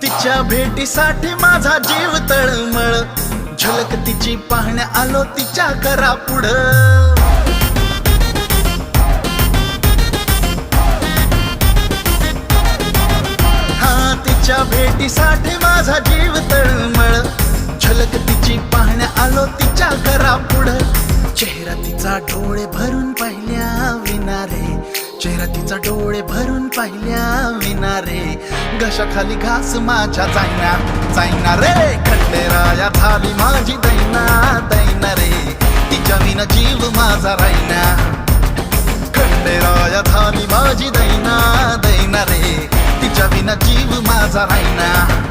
तिच्या भेटीसाठी माझा जीव तळमळ, झलक तिची पाहण्या आलो तिच्या करा पुढं. हा तिच्या भेटीसाठी माझा जीव तळमळ, झलक तिची पाहण्या आलो तिच्या करा पुढं. चेहरा तिचा डोळे भरून पाहिल्या विना रे, चेहरा तिचा डोळे भरून पाहिल्या विना रे. घशाखाली घास माझ्या जाईना जाईना रे, खंडेराया झाली माझी दैना दैना रे. तिच्या विना जीव माझा राहीना, खंडेराया झाली माझी दैना दैना रे. तिच्या विना जीव माझा राहीना.